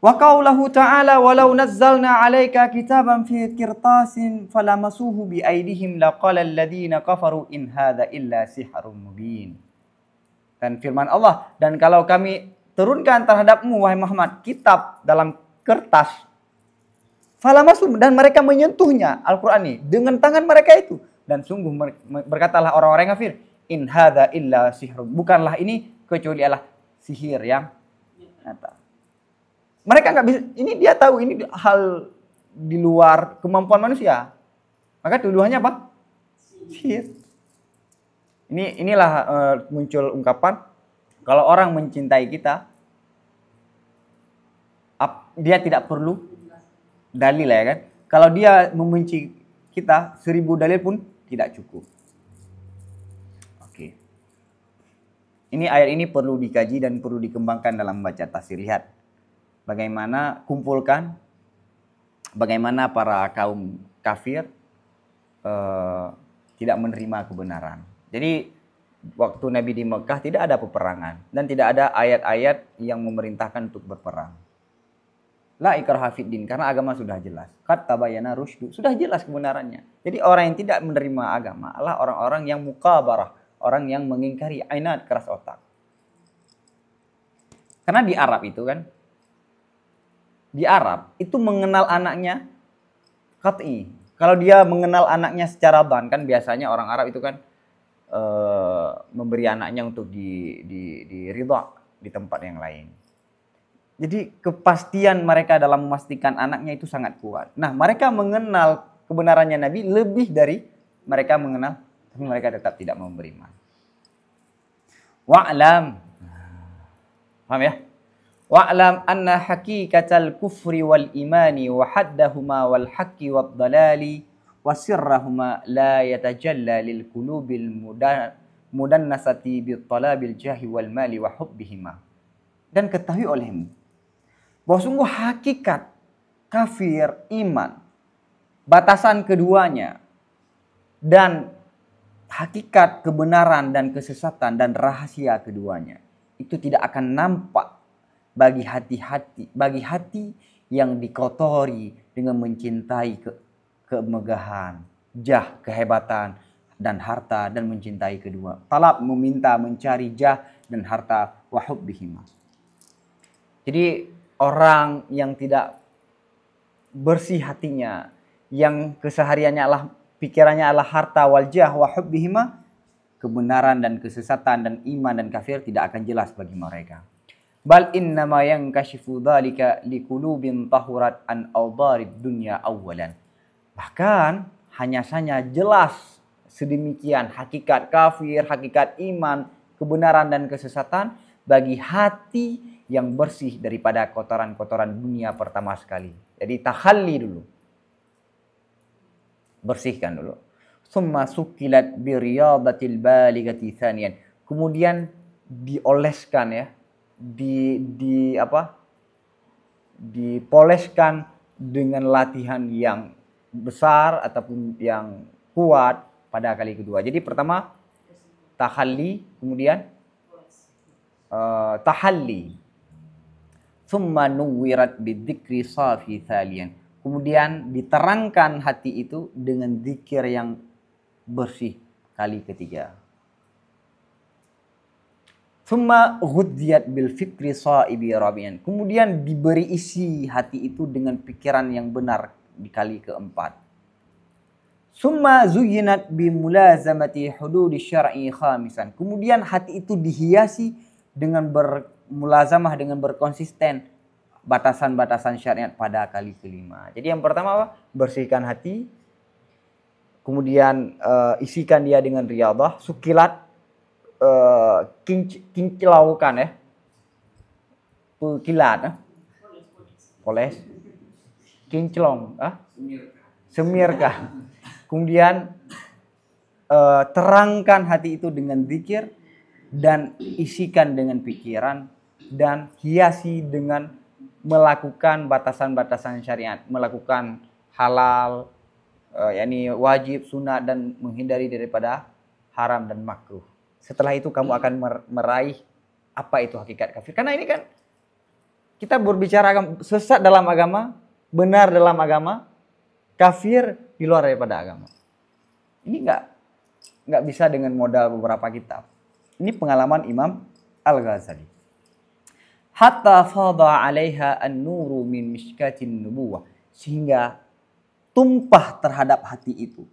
Wa qaulahu ta'ala walau nazzalna 'alaika kitaban fi qirtasin falamasuhu bi aydihim laqala alladziina kafaru in hadza illa sihrun mubin. Dan firman Allah, dan kalau kami turunkan terhadapmu wahai Muhammad kitab dalam kertas, falamasuhu, dan mereka menyentuhnya Al-Qur'an ini dengan tangan mereka itu, dan sungguh berkatalah orang-orang kafir, in hadza illa sihrun, bukanlah ini kecuali adalah sihir yang nyata. Mereka nggak bisa, ini dia tahu ini hal di luar kemampuan manusia. Maka tuduhannya apa? Sihir. Inilah muncul ungkapan kalau orang mencintai kita, dia tidak perlu dalil ya kan? Kalau dia membenci kita 1000 dalil pun tidak cukup. Oke. Ini ayat ini perlu dikaji dan perlu dikembangkan dalam baca tafsir. Lihat bagaimana bagaimana para kaum kafir tidak menerima kebenaran. Jadi waktu Nabi di Mekah tidak ada peperangan dan tidak ada ayat-ayat yang memerintahkan untuk berperang. La ikraha fid din, karena agama sudah jelas. Qad tabayyana rusydu, sudah jelas kebenarannya. Jadi orang yang tidak menerima agama adalah orang-orang yang mukabarah, orang yang mengingkari, ainat, keras otak. Karena di Arab itu kan, di Arab itu mengenal anaknya qat'i. Kalau dia mengenal anaknya secara dhan, kan biasanya orang Arab itu kan memberi anaknya untuk di ridha di tempat yang lain. Jadi kepastian mereka dalam memastikan anaknya itu sangat kuat. Nah, mereka mengenal kebenarannya Nabi lebih dari mereka mengenal, tapi mereka tetap tidak memberi iman. Wa'lam. Paham ya? Wa'lam anna haqiqatal kufri wal imani wa haddahuma wal haqqi wad dalali wa sirrahuma la yatajalla lil qulubil mudannasati bit talabil jahi wal mali wa hubbihima. Dan ketahui olehmu bahwa sungguh hakikat kafir, iman, batasan keduanya, dan hakikat kebenaran dan kesesatan dan rahasia keduanya itu tidak akan nampak bagi hati yang dikotori dengan mencintai kemegahan, jah, kehebatan, dan harta, dan mencintai kedua. Talab, meminta, mencari jah dan harta, wa hubbihima. Jadi orang yang tidak bersih hatinya, yang kesehariannya adalah pikirannya adalah harta wal jah wa hubbihima, kebenaran dan kesesatan dan iman dan kafir tidak akan jelas bagi mereka. Bal innama yankashifu dzalika liqulubin tahurat an awdarid dunya awwalan. Bahkan hanya saja jelas sedemikian hakikat kafir, hakikat iman, kebenaran dan kesesatan bagi hati yang bersih daripada kotoran-kotoran dunia pertama sekali. Jadi takhalli dulu. Bersihkan dulu. Summa sukilat bi riyadatil baligati thaniyan. Kemudian dioleskan ya. Dipoleskan dengan latihan yang besar ataupun yang kuat pada kali kedua. Jadi pertama takhalli, kemudian tahalli. Summa nuwirat bidzikri safi thaliyan. Kemudian diterangkan hati itu dengan zikir yang bersih kali ketiga. Summa ghudziyat bil fikri sa'ibi rabian. Kemudian diberi isi hati itu dengan pikiran yang benar di kali keempat. Summa zuyyinat bi mulazamati hududi syar'i khamisan. Kemudian hati itu dihiasi dengan bermulazamah, dengan berkonsisten batasan-batasan syariat pada kali kelima. Jadi yang pertama apa? Bersihkan hati. Kemudian isikan dia dengan riyadhah, sukilat, kinclaukan ya, kilat, poles, kinclong, semirkah. Kemudian terangkan hati itu dengan zikir dan isikan dengan pikiran dan hiasi dengan melakukan batasan-batasan syariat, melakukan halal, yakni wajib, sunat dan menghindari daripada haram dan makruh. Setelah itu kamu akan meraih apa itu hakikat kafir. Karena ini kan kita berbicara sesat dalam agama, benar dalam agama, kafir di luar daripada agama. Ini nggak bisa dengan modal beberapa kitab. Ini pengalaman Imam Al-Ghazali. Hatta fadha 'alaiha an-nuru min mishkatin nubuwah, sehingga tumpah terhadap hati itu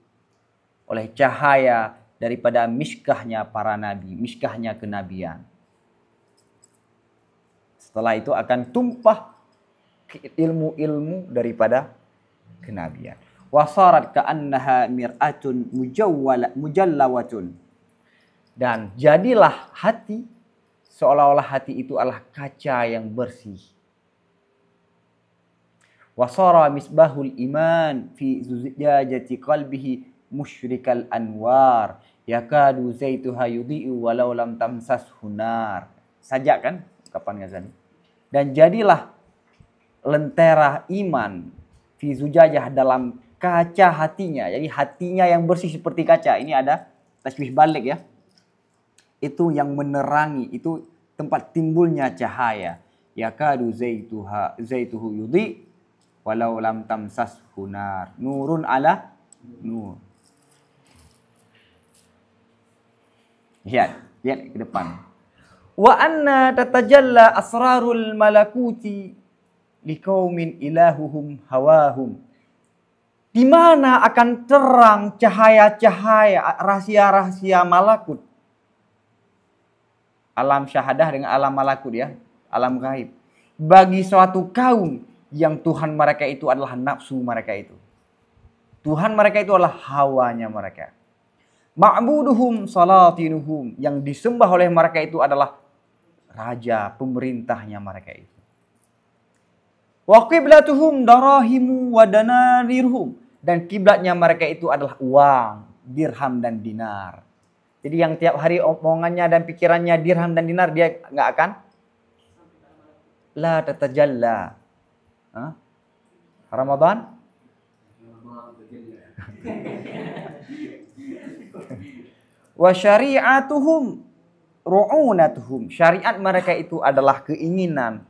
oleh cahaya daripada miskahnya para nabi, miskahnya kenabian. Setelah itu akan tumpah ilmu-ilmu daripada kenabian. Wasarat ka'annaha mir'atun mujallawatun. Dan jadilah hati seolah-olah hati itu adalah kaca yang bersih. Wasara misbahul iman fi zujajati qalbihi musyrikal anwar yakadu zaituha yudhi'u walau lam tamsashu nar. Sajak kan kapan Ghazali. Dan jadilah lentera iman fi zujajah, dalam kaca hatinya. Jadi hatinya yang bersih seperti kaca. Ini ada tasbih balik ya. Itu yang menerangi, itu tempat timbulnya cahaya. Yakadu zaituhu yudhi walau lam tamsashu nar. Nurun ala nur. Lihat ke depan. Wa anna tatajalla asrarul malakuti liqaumin ilahuhum hawahum. Di mana akan terang cahaya-cahaya rahasia-rahasia malakut. Alam syahadah dengan alam malakut ya, alam gaib. Bagi suatu kaum yang Tuhan mereka itu adalah nafsu mereka itu. Tuhan mereka itu adalah hawanya mereka. Ma'buduhum salatinuhum, yang disembah oleh mereka itu adalah raja, pemerintahnya mereka itu. Wa qiblatuhum darahimu wa dananirhum, dan kiblatnya mereka itu adalah uang, dirham dan dinar. Jadi yang tiap hari omongannya dan pikirannya dirham dan dinar, dia nggak akan la tatajalla. Ramadan wa syari'atuhum ru'unatuhum, syariat mereka itu adalah keinginan,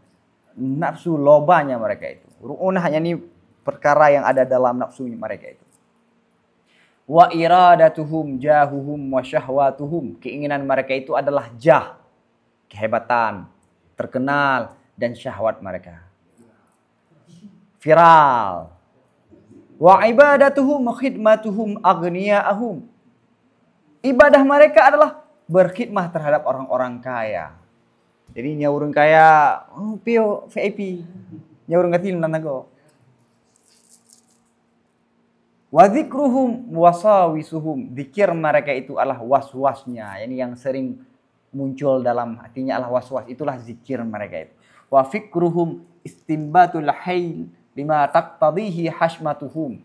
nafsu lobanya mereka itu. Ru'unah ini perkara yang ada dalam nafsu mereka itu. Wa iradatuhum jahuhum wa syahwatuhum, keinginan mereka itu adalah jah, kehebatan, terkenal, dan syahwat mereka. Viral. Wa ibadatuhum khidmatuhum aghniyahum, ibadah mereka adalah berkhidmah terhadap orang-orang kaya. Jadi nyaurung kayak pio VIP. Nyaurung katil nanago. Wa dzikruhum wasawisuhum. Zikir mereka itu adalah was-wasnya. Ini yang sering muncul dalam hatinya adalah was-was. Itulah zikir mereka itu. Wa fikruhum istimbatul hayl lima taqtadihi hashmatuhum.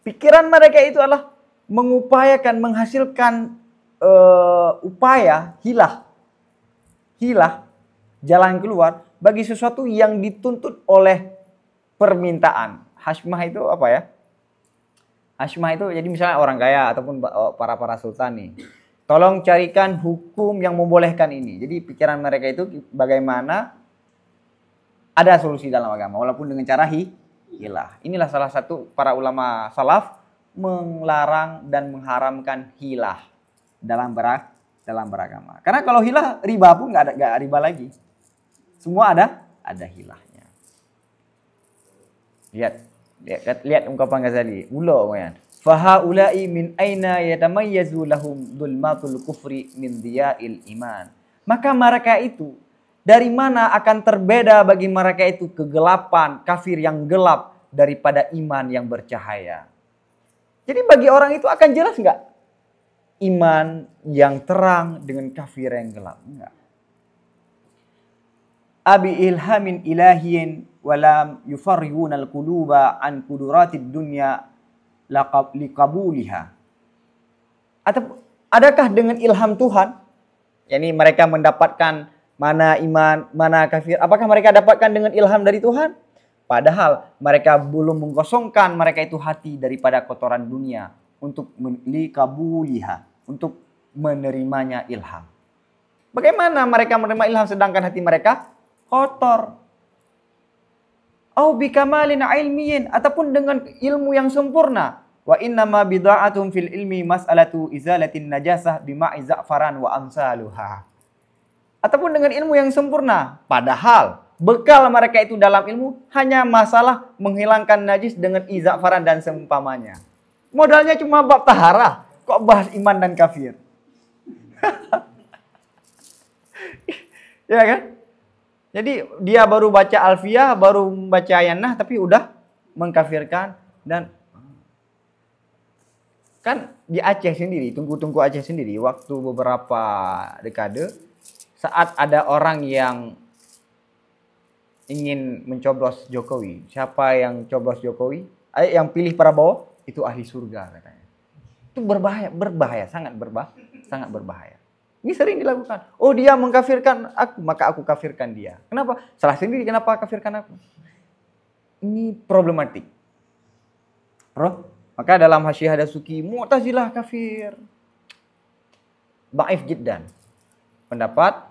Pikiran mereka itu adalah mengupayakan, menghasilkan upaya hilah, jalan keluar bagi sesuatu yang dituntut oleh permintaan. Hashmah itu apa ya? Hashmah itu jadi misalnya orang kaya ataupun para sultan nih. Tolong carikan hukum yang membolehkan ini. Jadi pikiran mereka itu bagaimana ada solusi dalam agama walaupun dengan cara hilah. Inilah salah satu para ulama salaf melarang dan mengharamkan hilah dalam beragama. Karena kalau hilah riba pun nggak riba lagi. Semua ada hilahnya. Lihat ungkapan Ghazali. Ulo kan. Fahaulai min aina yatamayyazu lahum dhulmatul kufri min diya'il iman. Maka mereka itu dari mana akan terbeda bagi mereka itu kegelapan kafir yang gelap daripada iman yang bercahaya. Jadi bagi orang itu akan jelas nggak iman yang terang dengan kafir yang gelap? Enggak. Abi ilhamin ilahiyin walam yufarriuna al-quluba an kuduratid dunya liqabuliha. Atau adakah dengan ilham Tuhan? Yani mereka mendapatkan mana iman, mana kafir. Apakah mereka dapatkan dengan ilham dari Tuhan? Padahal mereka belum mengkosongkan mereka itu hati daripada kotoran dunia untuk liqabuliha, untuk menerimanya ilham. Bagaimana mereka menerima ilham sedangkan hati mereka kotor? Au bikamalin ilmiyin, ataupun dengan ilmu yang sempurna. Wa innama bida'atum fil ilmi mas'alatu izalatin najasah bima'i za'faran wa amsaluha. Ataupun dengan ilmu yang sempurna. Padahal bekal mereka itu dalam ilmu hanya masalah menghilangkan najis dengan iza'faran dan seumpamanya. Modalnya cuma bab taharah. Kok bahas iman dan kafir? Ya kan? Jadi dia baru baca Alfiyah, baru baca Ayanah, tapi udah mengkafirkan. Dan kan di Aceh sendiri, Tunku Aceh sendiri, waktu beberapa dekade, saat ada orang yang ingin mencoblos Jokowi, siapa yang coblos Jokowi? Yang pilih Prabowo, itu ahli surga katanya. Itu berbahaya, sangat berbahaya. Ini sering dilakukan. Oh, dia mengkafirkan aku, maka aku kafirkan dia. Kenapa? Salah sendiri, kenapa kafirkan aku? Ini problematik. Maka dalam Hasyiah Dasuki, Mu'tazilah kafir. Dhaif jiddan. Pendapat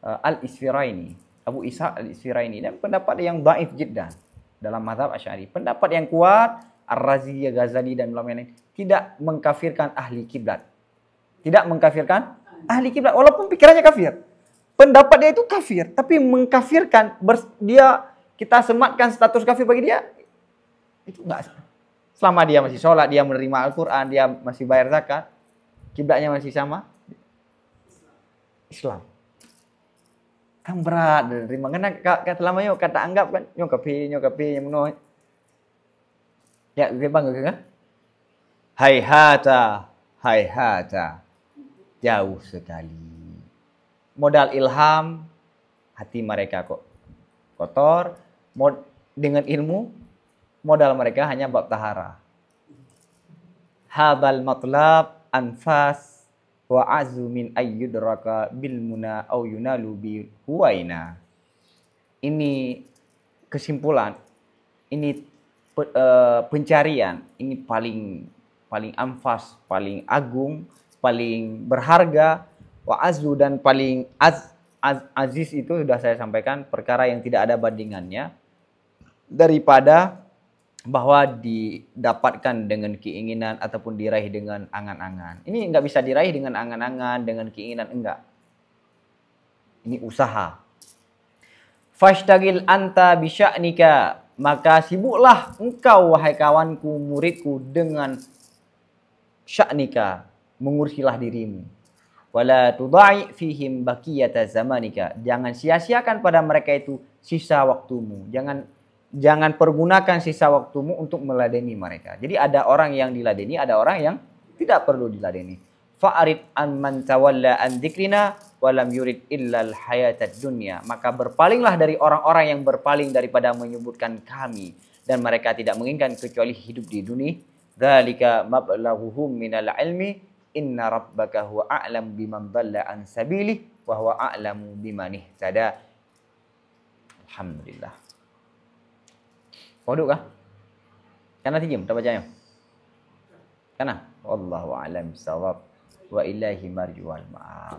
Al-Isfiraini, Abu Ishaq Al-Isfiraini, dan pendapat yang dhaif jiddan dalam mazhab Asy'ari. Pendapat yang kuat, Ar-Razi, Ghazali dan ulama lain tidak mengkafirkan ahli kiblat. Tidak mengkafirkan ahli kiblat walaupun pikirannya kafir. Pendapat dia itu kafir, tapi mengkafirkan kita sematkan status kafir bagi dia itu enggak. Selama dia masih sholat, dia menerima Al-Qur'an, dia masih bayar zakat, kiblatnya masih sama Islam. Kan berat menerima karena kata lama yo kata anggap kan nyokapi yang menolak. Ya, gue bangga kan? Hayhata. Jauh sekali. Modal ilham, hati mereka kok kotor. Dengan ilmu, modal mereka hanya bab tahara. Hadal matlab anfas wa azu min ayyudraka bil muna au yunalu bi huwaina. Ini kesimpulan. Ini pencarian. Ini paling anfas, paling agung, paling berharga, wa azu, dan paling aziz itu sudah saya sampaikan, perkara yang tidak ada bandingannya daripada bahwa didapatkan dengan keinginan ataupun diraih dengan angan-angan. Ini nggak bisa diraih dengan angan-angan, dengan keinginan, enggak. Ini usaha. Fashtagil anta bisya'nika, maka sibuklah engkau wahai kawanku, muridku, dengan sya'nika, mengurusilah dirimu. Wala tudai' fihim baqiyata zamanika. Jangan sia-siakan pada mereka itu sisa waktumu. Jangan pergunakan sisa waktumu untuk meladeni mereka. Jadi ada orang yang diladeni, ada orang yang tidak perlu diladeni. Fa'arid an man tawalla an dzikrina wa lam yurid illal hayatad dunya. Maka berpalinglah dari orang-orang yang berpaling daripada menyebutkan kami dan mereka tidak menginginkan kecuali hidup di dunia. Dzalika mablaghuhum minal ilmi inna rabbaka huwa a'lam biman dhalla an sabilihi wa huwa a'lamu biman ihtada. Alhamdulillah. Kodok kah? Kana tijim tak bacanya? Kana? Wallahu a'lam bissawab wa ilaihi marji'ul ma'ab.